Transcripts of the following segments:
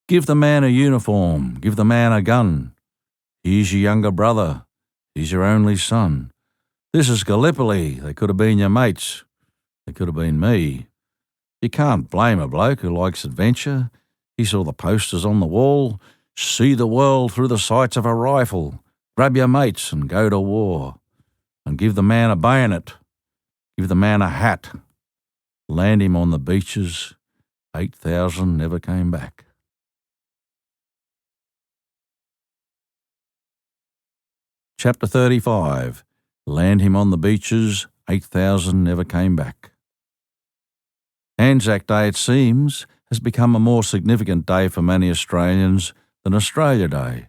Give the man a uniform, give the man a gun. He's your younger brother, he's your only son. This is Gallipoli, they could have been your mates, they could have been me. You can't blame a bloke who likes adventure. He saw the posters on the wall, see the world through the sights of a rifle, grab your mates and go to war. And give the man a bayonet, give the man a hat. Land him on the beaches, 8,000 never came back. Chapter 35. Land him on the beaches, 8,000 never came back. Anzac Day, it seems, has become a more significant day for many Australians than Australia Day.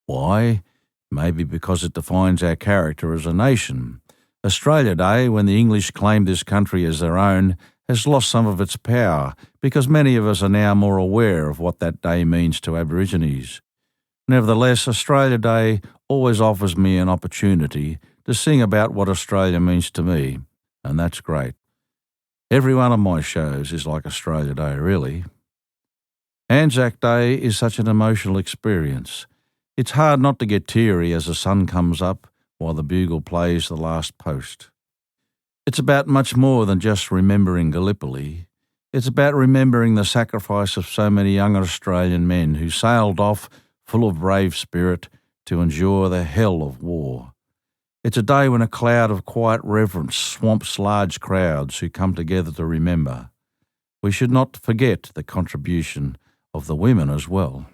Why? Maybe because it defines our character as a nation. Australia Day, when the English claimed this country as their own, has lost some of its power because many of us are now more aware of what that day means to Aborigines. Nevertheless, Australia Day always offers me an opportunity to sing about what Australia means to me, and that's great. Every one of my shows is like Australia Day, really. Anzac Day is such an emotional experience. It's hard not to get teary as the sun comes up while the bugle plays the last post. It's about much more than just remembering Gallipoli. It's about remembering the sacrifice of so many young Australian men who sailed off full of brave spirit to endure the hell of war. It's a day when a cloud of quiet reverence swamps large crowds who come together to remember. We should not forget the contribution of the women as well.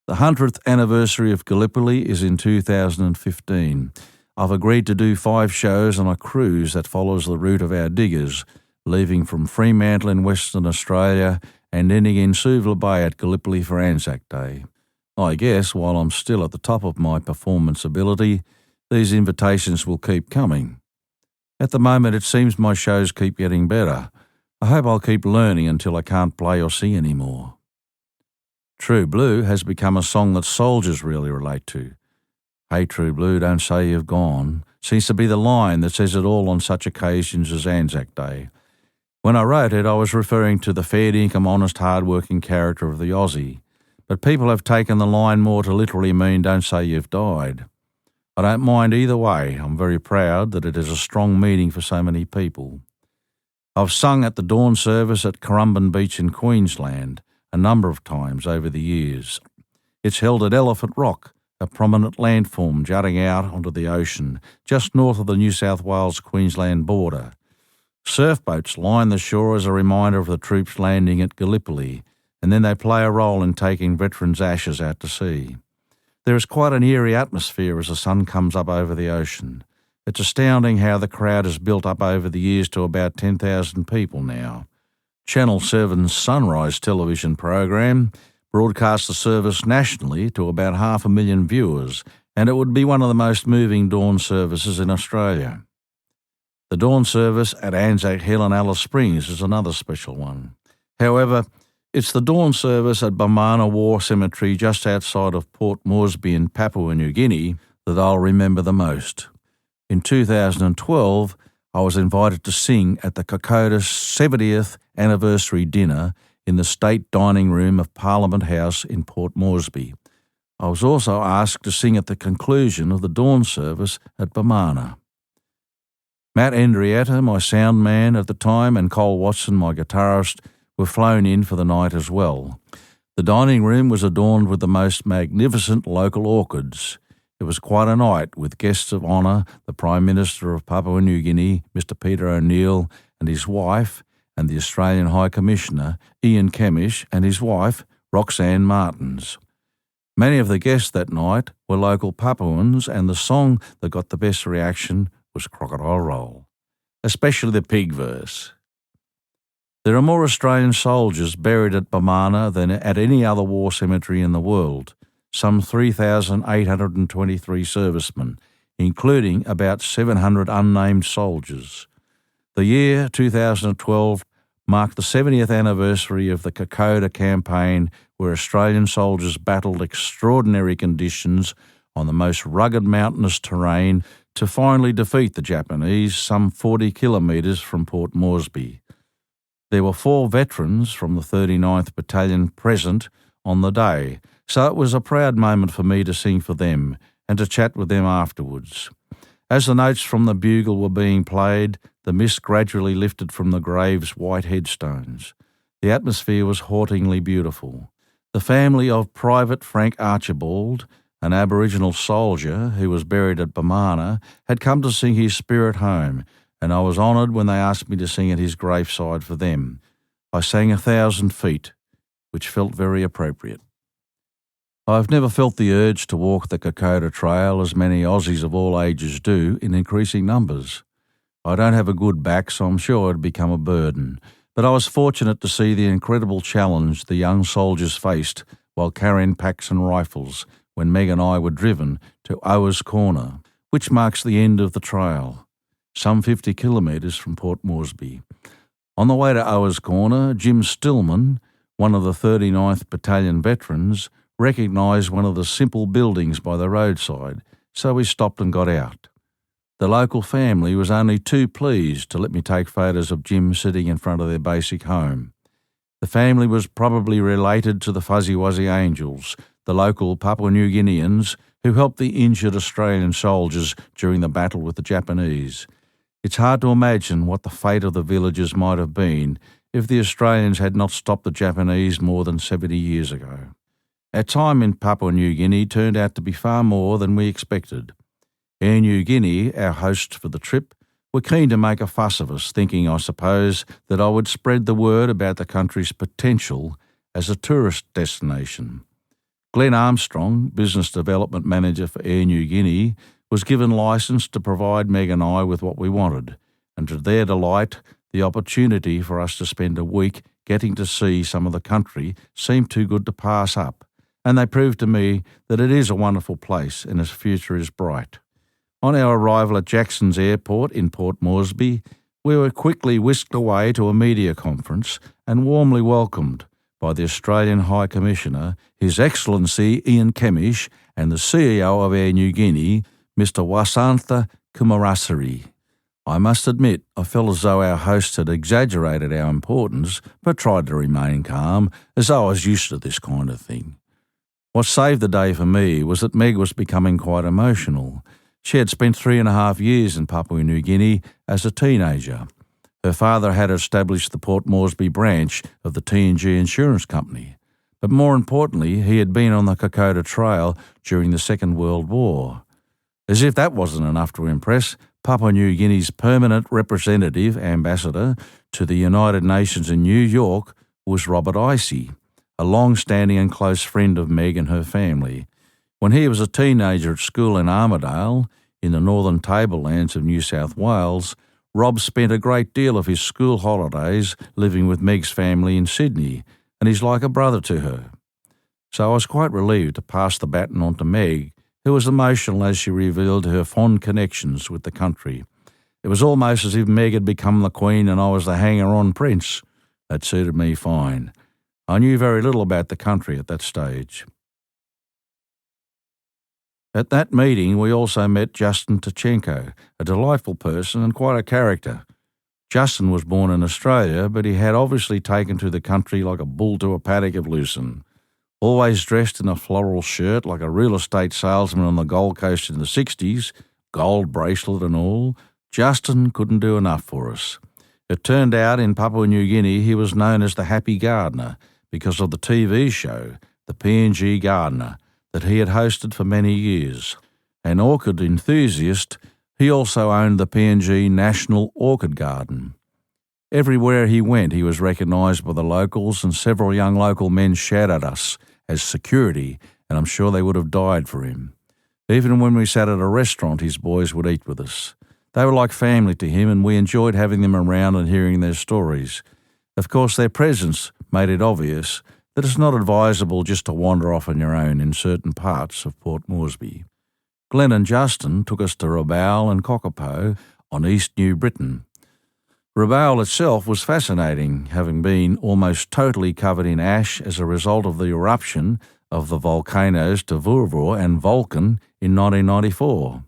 The 100th anniversary of Gallipoli is in 2015. I've agreed to do 5 shows on a cruise that follows the route of our diggers, leaving from Fremantle in Western Australia and ending in Suvla Bay at Gallipoli for Anzac Day. I guess while I'm still at the top of my performance ability, these invitations will keep coming. At the moment, it seems my shows keep getting better. I hope I'll keep learning until I can't play or sing anymore. True Blue has become a song that soldiers really relate to. Hey True Blue, don't say you've gone, seems to be the line that says it all on such occasions as Anzac Day. When I wrote it, I was referring to the fair dinkum, honest, hard-working character of the Aussie, but people have taken the line more to literally mean don't say you've died. I don't mind either way. I'm very proud that it has a strong meaning for so many people. I've sung at the dawn service at Currumbin Beach in Queensland a number of times over the years. It's held at Elephant Rock, a prominent landform jutting out onto the ocean just north of the New South Wales-Queensland border. Surfboats line the shore as a reminder of the troops landing at Gallipoli, and then they play a role in taking veterans' ashes out to sea. There is quite an eerie atmosphere as the sun comes up over the ocean. It's astounding how the crowd has built up over the years to about 10,000 people now. Channel 7's Sunrise television program broadcast the service nationally to about 500,000 viewers, and it would be one of the most moving dawn services in Australia. The dawn service at Anzac Hill and Alice Springs is another special one. However, it's the dawn service at Bamana War Cemetery just outside of Port Moresby in Papua New Guinea that I'll remember the most. In 2012, I was invited to sing at the Kokoda's 70th anniversary dinner in the State Dining Room of Parliament House in Port Moresby. I was also asked to sing at the conclusion of the dawn service at Bamana. Matt Andrietta, my sound man at the time, and Cole Watson, my guitarist, were flown in for the night as well. The dining room was adorned with the most magnificent local orchids. It was quite a night with guests of honour, the Prime Minister of Papua New Guinea, Mr Peter O'Neill, and his wife, and the Australian High Commissioner, Ian Kemish, and his wife, Roxanne Martins. Many of the guests that night were local Papuans, and the song that got the best reaction was Crocodile Roll, especially the pig verse. There are more Australian soldiers buried at Bamana than at any other war cemetery in the world, some 3,823 servicemen, including about 700 unnamed soldiers. The year 2012 marked the 70th anniversary of the Kokoda campaign, where Australian soldiers battled extraordinary conditions on the most rugged mountainous terrain to finally defeat the Japanese some 40 kilometres from Port Moresby. There were 4 veterans from the 39th Battalion present on the day, so it was a proud moment for me to sing for them and to chat with them afterwards. As the notes from the bugle were being played, the mist gradually lifted from the grave's white headstones. The atmosphere was hauntingly beautiful. The family of Private Frank Archibald, an Aboriginal soldier who was buried at Bamana, had come to sing his spirit home, and I was honoured when they asked me to sing at his graveside for them. I sang 1,000 Feet, which felt very appropriate. I've never felt the urge to walk the Kokoda Trail as many Aussies of all ages do in increasing numbers. I don't have a good back, so I'm sure it'd become a burden, but I was fortunate to see the incredible challenge the young soldiers faced while carrying packs and rifles when Meg and I were driven to Owa's Corner, which marks the end of the trail, some 50 kilometres from Port Moresby. On the way to Owa's Corner, Jim Stillman, one of the 39th Battalion veterans, recognised one of the simple buildings by the roadside, so we stopped and got out. The local family was only too pleased to let me take photos of Jim sitting in front of their basic home. The family was probably related to the Fuzzy Wuzzy Angels, the local Papua New Guineans who helped the injured Australian soldiers during the battle with the Japanese. It's hard to imagine what the fate of the villagers might have been if the Australians had not stopped the Japanese more than 70 years ago. Our time in Papua New Guinea turned out to be far more than we expected. Air New Guinea, our hosts for the trip, were keen to make a fuss of us, thinking, I suppose, that I would spread the word about the country's potential as a tourist destination. Glenn Armstrong, Business Development Manager for Air New Guinea, was given licence to provide Meg and I with what we wanted, and to their delight, the opportunity for us to spend a week getting to see some of the country seemed too good to pass up, and they proved to me that it is a wonderful place and its future is bright. On our arrival at Jackson's Airport in Port Moresby, we were quickly whisked away to a media conference and warmly welcomed by the Australian High Commissioner, His Excellency Ian Kemish, and the CEO of Air New Guinea, Mr. Wasantha Kumarasiri. I must admit, I felt as though our hosts had exaggerated our importance, but tried to remain calm, as though I was used to this kind of thing. What saved the day for me was that Meg was becoming quite emotional. She had spent 3.5 years in Papua New Guinea as a teenager. Her father had established the Port Moresby branch of the T&G Insurance Company. But more importantly, he had been on the Kokoda Trail during the Second World War. As if that wasn't enough to impress, Papua New Guinea's permanent representative ambassador to the United Nations in New York was Robert Icey, a long-standing and close friend of Meg and her family. When he was a teenager at school in Armidale, in the northern tablelands of New South Wales, Rob spent a great deal of his school holidays living with Meg's family in Sydney, and he's like a brother to her. So I was quite relieved to pass the baton on to Meg, who was emotional as she revealed her fond connections with the country. It was almost as if Meg had become the Queen and I was the hanger-on prince. That suited me fine. I knew very little about the country at that stage. At that meeting, we also met Justin Tachenko, a delightful person and quite a character. Justin was born in Australia, but he had obviously taken to the country like a bull to a paddock of lucerne. Always dressed in a floral shirt like a real estate salesman on the Gold Coast in the 60s, gold bracelet and all, Justin couldn't do enough for us. It turned out in Papua New Guinea he was known as the Happy Gardener because of the TV show, The PNG Gardener, that he had hosted for many years. An orchid enthusiast, he also owned the PNG National Orchid Garden. Everywhere he went he was recognised by the locals, and several young local men shouted at us as security, and I'm sure they would have died for him. Even when we sat at a restaurant, his boys would eat with us. They were like family to him, and we enjoyed having them around and hearing their stories. Of course, their presence made it obvious that it's not advisable just to wander off on your own in certain parts of Port Moresby. Glenn and Justin took us to Rabaul and Kokopo on East New Britain. Rabaul itself was fascinating, having been almost totally covered in ash as a result of the eruption of the volcanoes Tavurvur and Vulcan in 1994.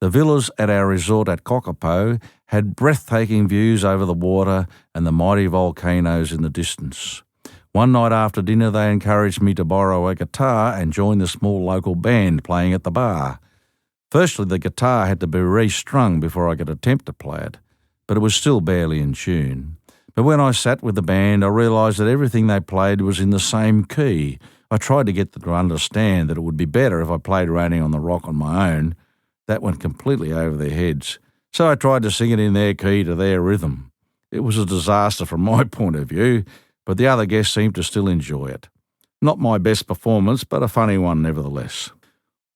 The villas at our resort at Kokopo had breathtaking views over the water and the mighty volcanoes in the distance. One night after dinner they encouraged me to borrow a guitar and join the small local band playing at the bar. Firstly, the guitar had to be restrung before I could attempt to play it, but it was still barely in tune. But when I sat with the band, I realised that everything they played was in the same key. I tried to get them to understand that it would be better if I played Raining on the Rock on my own. That went completely over their heads. So I tried to sing it in their key to their rhythm. It was a disaster from my point of view, but the other guests seemed to still enjoy it. Not my best performance, but a funny one nevertheless.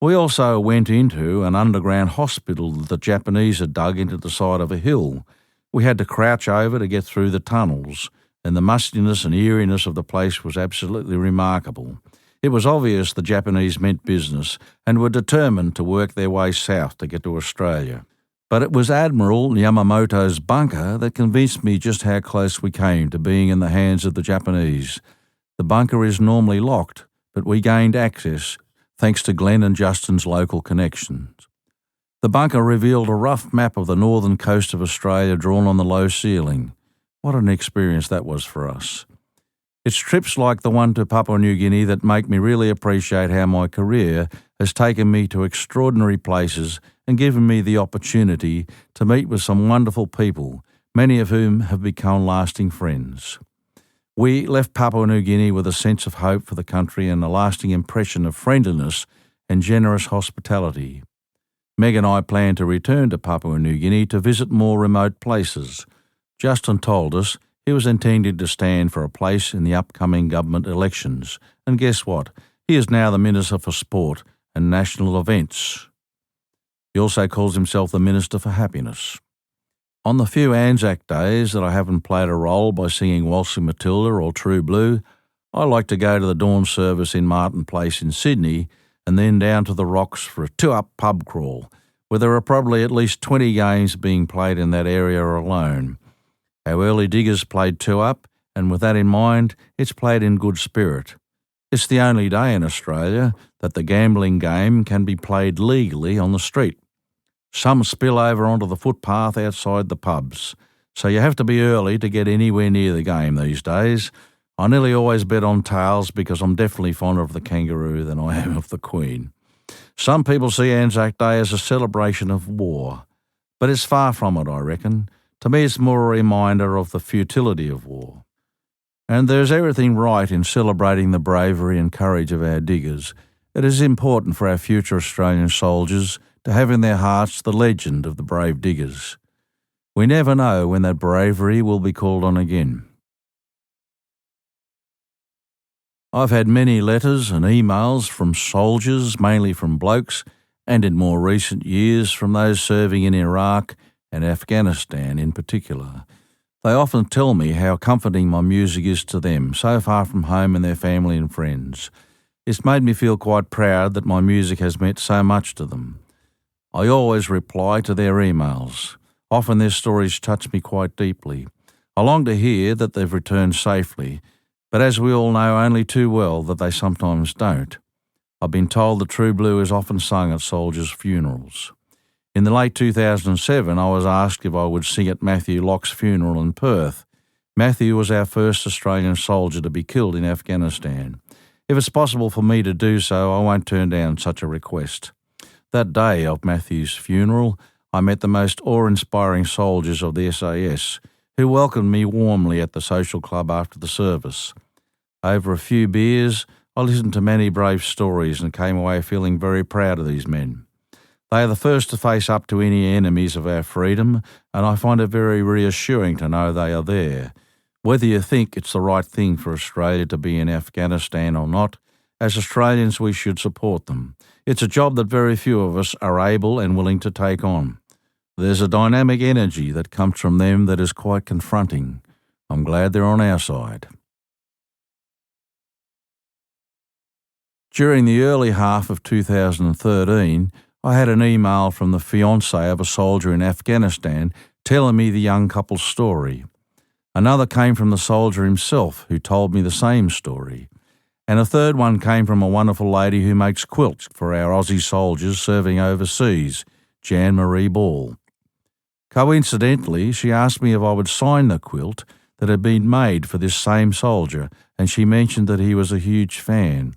We also went into an underground hospital that the Japanese had dug into the side of a hill. We had to crouch over to get through the tunnels, and the mustiness and eeriness of the place was absolutely remarkable. It was obvious the Japanese meant business and were determined to work their way south to get to Australia. But it was Admiral Yamamoto's bunker that convinced me just how close we came to being in the hands of the Japanese. The bunker is normally locked, but we gained access thanks to Glenn and Justin's local connections. The bunker revealed a rough map of the northern coast of Australia drawn on the low ceiling. What an experience that was for us. It's trips like the one to Papua New Guinea that make me really appreciate how my career has taken me to extraordinary places and given me the opportunity to meet with some wonderful people, many of whom have become lasting friends. We left Papua New Guinea with a sense of hope for the country and a lasting impression of friendliness and generous hospitality. Meg and I plan to return to Papua New Guinea to visit more remote places. Justin told us he was intending to stand for a place in the upcoming government elections, and guess what? He is now the Minister for Sport and National Events. He also calls himself the Minister for Happiness. On the few Anzac days that I haven't played a role by singing Waltzing Matilda or True Blue, I like to go to the dawn service in Martin Place in Sydney and then down to the Rocks for a two-up pub crawl, where there are probably at least 20 games being played in that area alone. Our early diggers played two-up, and with that in mind, it's played in good spirit. It's the only day in Australia that the gambling game can be played legally on the street. Some spill over onto the footpath outside the pubs, so you have to be early to get anywhere near the game these days. I nearly always bet on tails because I'm definitely fonder of the kangaroo than I am of the Queen. Some people see Anzac Day as a celebration of war, but it's far from it, I reckon. To me, it's more a reminder of the futility of war. And there's everything right in celebrating the bravery and courage of our diggers. It is important for our future Australian soldiers to have in their hearts the legend of the brave diggers. We never know when that bravery will be called on again. I've had many letters and emails from soldiers, mainly from blokes, and in more recent years from those serving in Iraq and Afghanistan in particular. They often tell me how comforting my music is to them, so far from home and their family and friends. It's made me feel quite proud that my music has meant so much to them. I always reply to their emails. Often their stories touch me quite deeply. I long to hear that they've returned safely, but as we all know only too well that they sometimes don't. I've been told that True Blue is often sung at soldiers' funerals. In the late 2007, I was asked if I would sing at Matthew Locke's funeral in Perth. Matthew was our first Australian soldier to be killed in Afghanistan. If it's possible for me to do so, I won't turn down such a request. That day of Matthew's funeral, I met the most awe-inspiring soldiers of the SAS, who welcomed me warmly at the social club after the service. Over a few beers, I listened to many brave stories and came away feeling very proud of these men. They are the first to face up to any enemies of our freedom, and I find it very reassuring to know they are there. Whether you think it's the right thing for Australia to be in Afghanistan or not, as Australians we should support them. It's a job that very few of us are able and willing to take on. There's a dynamic energy that comes from them that is quite confronting. I'm glad they're on our side. During the early half of 2013, I had an email from the fiancé of a soldier in Afghanistan telling me the young couple's story. Another came from the soldier himself, who told me the same story. And a third one came from a wonderful lady who makes quilts for our Aussie soldiers serving overseas, Jan Marie Ball. Coincidentally, she asked me if I would sign the quilt that had been made for this same soldier, and she mentioned that he was a huge fan.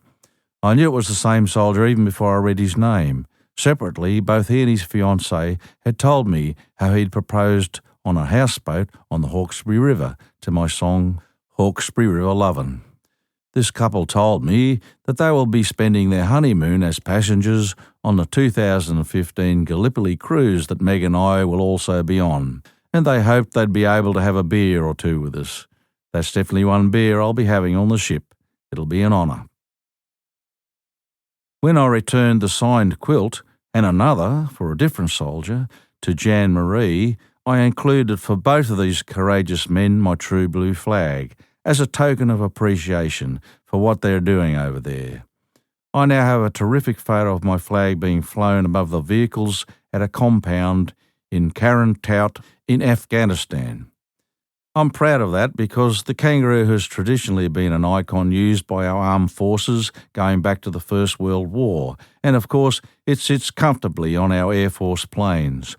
I knew it was the same soldier even before I read his name. Separately, both he and his fiancée had told me how he'd proposed on a houseboat on the Hawkesbury River to my song Hawkesbury River Lovin'. This couple told me that they will be spending their honeymoon as passengers on the 2015 Gallipoli cruise that Meg and I will also be on, and they hoped they'd be able to have a beer or two with us. That's definitely one beer I'll be having on the ship. It'll be an honour. When I returned the signed quilt, and another for a different soldier, to Jan Marie, I included for both of these courageous men my true blue flag, as a token of appreciation for what they're doing over there. I now have a terrific photo of my flag being flown above the vehicles at a compound in Karan Tout in Afghanistan. I'm proud of that because the kangaroo has traditionally been an icon used by our armed forces going back to the First World War, and of course it sits comfortably on our Air Force planes.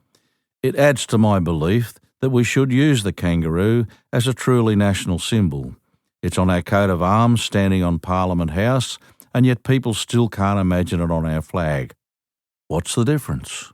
It adds to my belief that we should use the kangaroo as a truly national symbol. It's on our coat of arms standing on Parliament House, and yet people still can't imagine it on our flag. What's the difference?